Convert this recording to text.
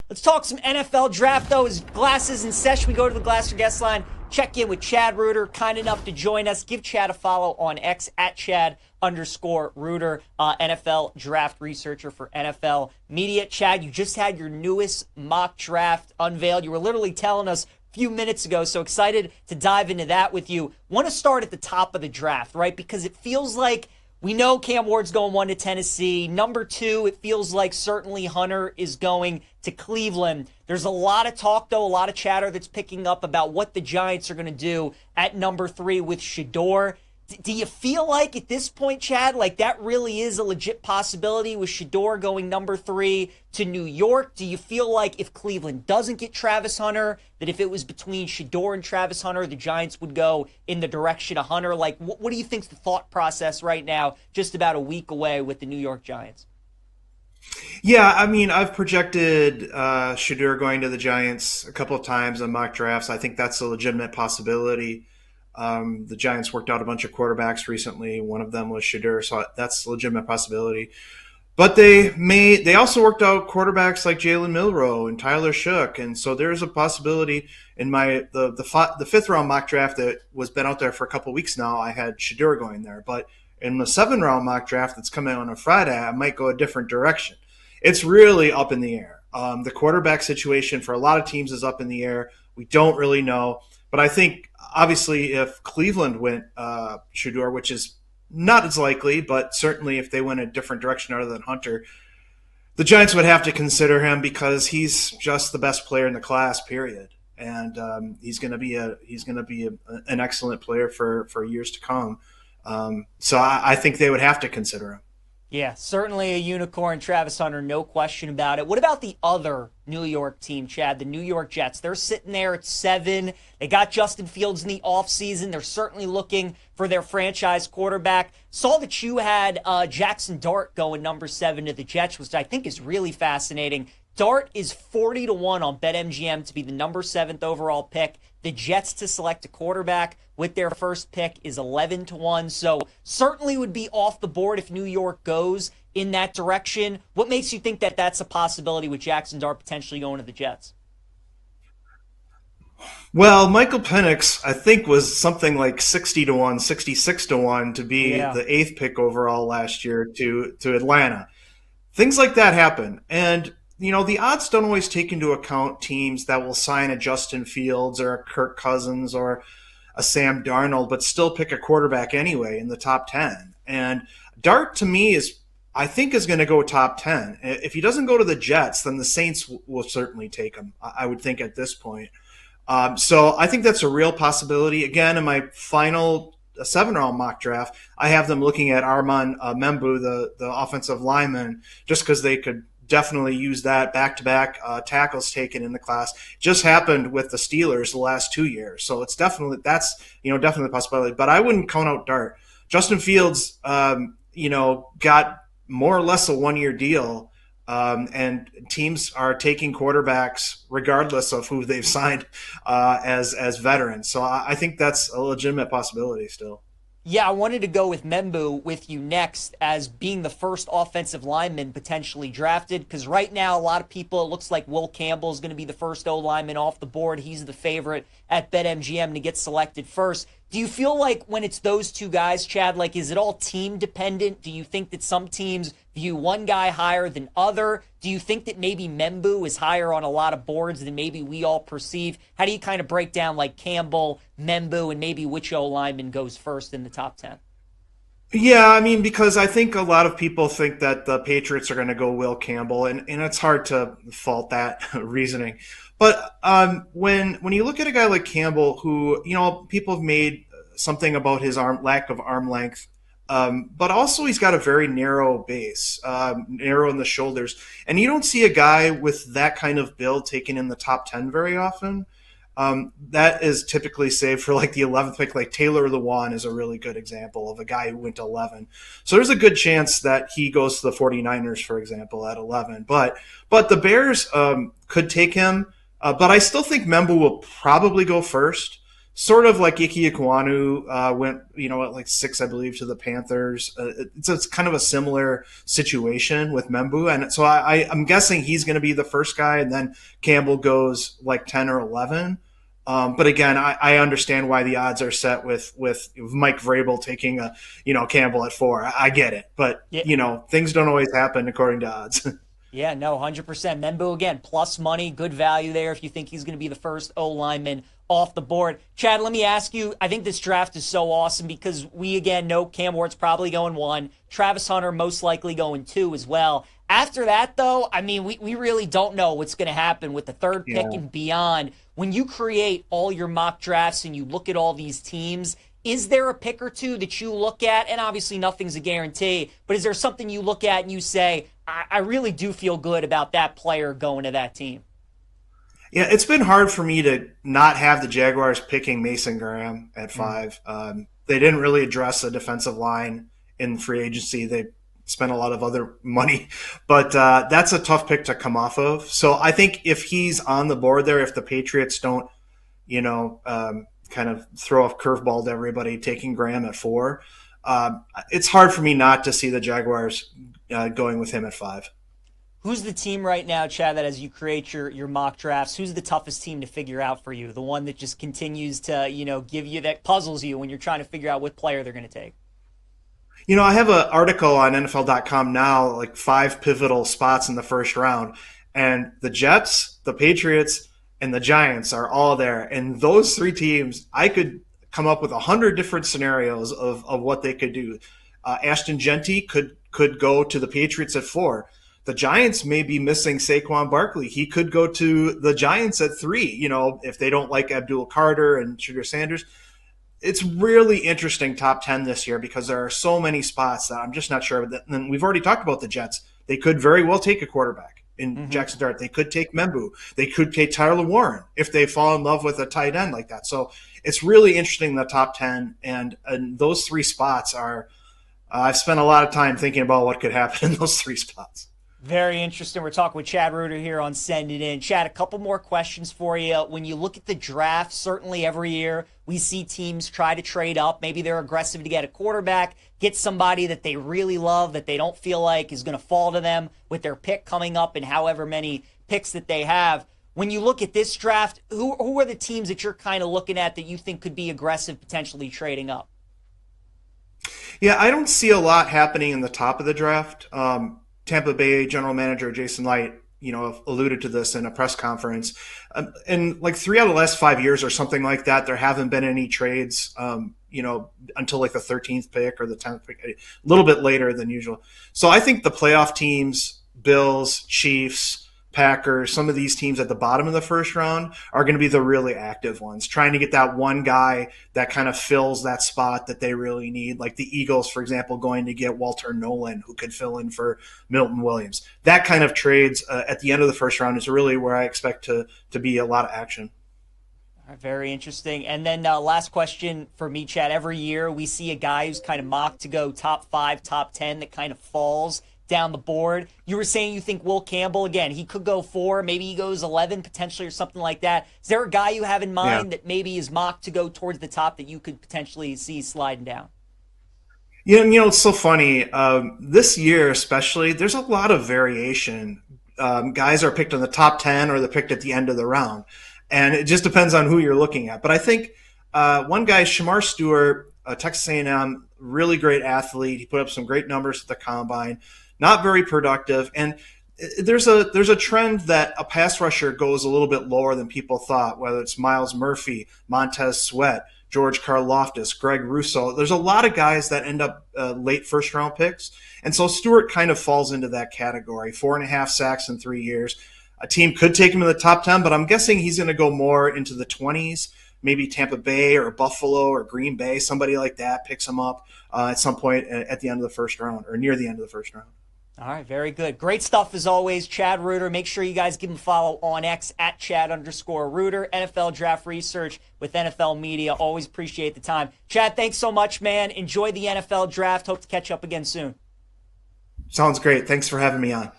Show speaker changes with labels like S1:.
S1: Let's talk some NFL draft, though. As Glasses in session, we go to the Glasser guest line, check in with Chad Reuter, kind enough to join us. Give Chad a follow on X at Chad_Reuter, NFL draft researcher for NFL Media. Chad, you just had your newest mock draft unveiled. You were literally telling us a few minutes ago, so excited to dive into that with you. Want to start at the top of the draft, right? Because it feels like we know Cam Ward's going 1 to Tennessee. Number 2, it feels like certainly Hunter is going to Cleveland. There's a lot of talk, though, a lot of chatter that's picking up about what the Giants are going to do at number 3 with Shedeur. Do you feel like at this point, Chad, like that really is a legit possibility with Shedeur going number 3 to New York? Do you feel like if Cleveland doesn't get Travis Hunter, that if it was between Shedeur and Travis Hunter, the Giants would go in the direction of Hunter? Like, what do you think's the thought process right now, just about a week away with the New York Giants?
S2: Yeah, I mean, I've projected Shedeur going to the Giants a couple of times in mock drafts. I think that's a legitimate possibility. The Giants worked out a bunch of quarterbacks recently. One of them was Shedeur, so that's a legitimate possibility. But they also worked out quarterbacks like Jalen Milroe and Tyler Shook, and so there's a possibility in the fifth round mock draft that was been out there for a couple of weeks now. I had Shedeur going there, but in the 7th round mock draft that's coming out on a Friday, I might go a different direction. It's really up in the air. The quarterback situation for a lot of teams is up in the air. We don't really know. But I think, obviously, if Cleveland went Shedeur, which is not as likely, but certainly if they went a different direction other than Hunter, the Giants would have to consider him because he's just the best player in the class, period. And he's going to be an excellent player for years to come. So I think they would have to consider him.
S1: Yeah, certainly a unicorn, Travis Hunter, no question about it. What about the other New York team, Chad, the New York Jets? They're sitting there at 7. They got Justin Fields in the offseason. They're certainly looking for their franchise quarterback. Saw that you had Jaxson Dart going number 7 to the Jets, which I think is really fascinating. Dart is 40-1 on BetMGM to be the number 7th overall pick. The Jets to select a quarterback with their first pick is 11-1. So certainly would be off the board if New York goes in that direction. What makes you think that that's a possibility with Jaxson Dart potentially going to the Jets?
S2: Well, Michael Penix, I think, was something like 60-1, 66-1 to be
S1: Yeah.
S2: the 8th pick overall last year to Atlanta. Things like that happen. And the odds don't always take into account teams that will sign a Justin Fields or a Kirk Cousins or a Sam Darnold, but still pick a quarterback anyway in the top 10. And Dart, to me, I think is going to go top 10. If he doesn't go to the Jets, then the Saints will certainly take him, I would think, at this point. So I think that's a real possibility. Again, in my final 7th round mock draft, I have them looking at Armand Membu, the offensive lineman, just because they could definitely use that back-to-back tackles taken in the class. Just happened with the Steelers the last 2 years, so it's definitely definitely a possibility. But I wouldn't count out Dart. Justin Fields, got more or less a 1-year deal, and teams are taking quarterbacks regardless of who they've signed as veterans. So I think that's a legitimate possibility still.
S1: Yeah, I wanted to go with Membu with you next as being the first offensive lineman potentially drafted, because right now a lot of people, it looks like Will Campbell is going to be the first O lineman off the board. He's the favorite at BetMGM to get selected first. Do you feel like when it's those two guys, Chad, like is it all team dependent? Do you think that some teams view one guy higher than other? Do you think that maybe Membu is higher on a lot of boards than maybe we all perceive? How do you kind of break down like Campbell, Membu, and maybe which O lineman goes first in the top 10?
S2: Yeah, I mean, because I think a lot of people think that the Patriots are going to go Will Campbell, and it's hard to fault that reasoning. But when you look at a guy like Campbell, who people have made something about his lack of arm length, but also he's got a very narrow base, narrow in the shoulders, and you don't see a guy with that kind of build taken in the top 10 very often. That is typically saved for like the 11th pick. Like Taylor Lewan is a really good example of a guy who went to 11. So there's a good chance that he goes to the 49ers, for example, at 11. But the Bears could take him. But I still think Membu will probably go first. sort of like Ike Ekwonu went, at like 6, I believe, to the Panthers. It's kind of a similar situation with Membu, and so I'm guessing he's going to be the first guy, and then Campbell goes like 10 or 11. But again, I understand why the odds are set with Mike Vrabel taking Campbell at 4. I get it, but
S1: Yeah.
S2: things don't always happen according to odds.
S1: Yeah, no, 100%. Membu, again, plus money, good value there if you think he's going to be the first O lineman off the board. Chad, let me ask you, I think this draft is so awesome because we, again, know Cam Ward's probably going 1, Travis Hunter most likely going 2 as well. After that, though, I mean, we really don't know what's going to happen with the third pick
S2: Yeah.
S1: and beyond. When you create all your mock drafts and you look at all these teams, is there a pick or two that you look at? And obviously, nothing's a guarantee, but is there something you look at and you say, I really do feel good about that player going to that team?
S2: Yeah, it's been hard for me to not have the Jaguars picking Mason Graham at 5. They didn't really address the defensive line in free agency. They spent a lot of other money, but that's a tough pick to come off of. So I think if he's on the board there, if the Patriots don't, kind of throw off curveball to everybody, taking Graham at 4, it's hard for me not to see the Jaguars going with him at 5.
S1: Who's the team right now, Chad, that as you create your mock drafts, who's the toughest team to figure out for you? The one that just continues to, give you, that puzzles you when you're trying to figure out what player they're going to take?
S2: I have an article on NFL.com now, like 5 pivotal spots in the first round, and the Jets, the Patriots, and the Giants are all there. And those 3 teams, I could come up with 100 different scenarios of what they could do. Ashton Genty could go to the Patriots at 4. The Giants may be missing Saquon Barkley. He could go to the Giants at 3, if they don't like Abdul Carter and Sugar Sanders. It's really interesting top 10 this year because there are so many spots that I'm just not sure. And we've already talked about the Jets. They could very well take a quarterback in Jackson Dart. They could take Membu. They could take Tyler Warren if they fall in love with a tight end like that. So it's really interesting, the top 10. And those 3 spots are I've spent a lot of time thinking about what could happen in those 3 spots.
S1: Very interesting. We're talking with Chad Reuter here on Send It In. Chad, a couple more questions for you. When you look at the draft, certainly every year we see teams try to trade up. Maybe they're aggressive to get a quarterback, get somebody that they really love, that they don't feel like is going to fall to them with their pick coming up and however many picks that they have. When you look at this draft, who are the teams that you're kind of looking at that you think could be aggressive, potentially trading up?
S2: Yeah, I don't see a lot happening in the top of the draft. Tampa Bay general manager Jason Light, alluded to this in a press conference. In like 3 out of the last 5 years or something like that, there haven't been any trades, until like the 13th pick or the 10th pick, a little bit later than usual. So I think the playoff teams, Bills, Chiefs, Packers, some of these teams at the bottom of the first round are going to be the really active ones, trying to get that one guy that kind of fills that spot that they really need. Like the Eagles, for example, going to get Walter Nolan, who could fill in for Milton Williams. That kind of trades at the end of the first round is really where I expect to be a lot of action.
S1: Very interesting. And then last question for me, Chad. Every year we see a guy who's kind of mocked to go top 5, top 10 that kind of falls down the board. You were saying you think Will Campbell, again, he could go 4, maybe he goes 11 potentially or something like that. Is there a guy you have in mind that maybe is mocked to go towards the top that you could potentially see sliding down?
S2: Yeah, it's so funny. This year, especially, there's a lot of variation. Guys are picked in the top 10 or they're picked at the end of the round. And it just depends on who you're looking at. But I think one guy, Shamar Stewart, Texas A&M, really great athlete. He put up some great numbers at the combine. Not very productive. And there's a trend that a pass rusher goes a little bit lower than people thought, whether it's Miles Murphy, Montez Sweat, George Karlaftis, Greg Russo. There's a lot of guys that end up late first round picks. And so Stewart kind of falls into that category. 4.5 sacks in 3 years. A team could take him in the top 10, but I'm guessing he's going to go more into the 20s. Maybe Tampa Bay or Buffalo or Green Bay, somebody like that picks him up at some point at the end of the first round or near the end of the first round.
S1: All right, very good. Great stuff as always, Chad Reuter. Make sure you guys give him a follow on X at Chad_Reuter. NFL Draft Research with NFL Media. Always appreciate the time. Chad, thanks so much, man. Enjoy the NFL Draft. Hope to catch up again soon.
S2: Sounds great. Thanks for having me on.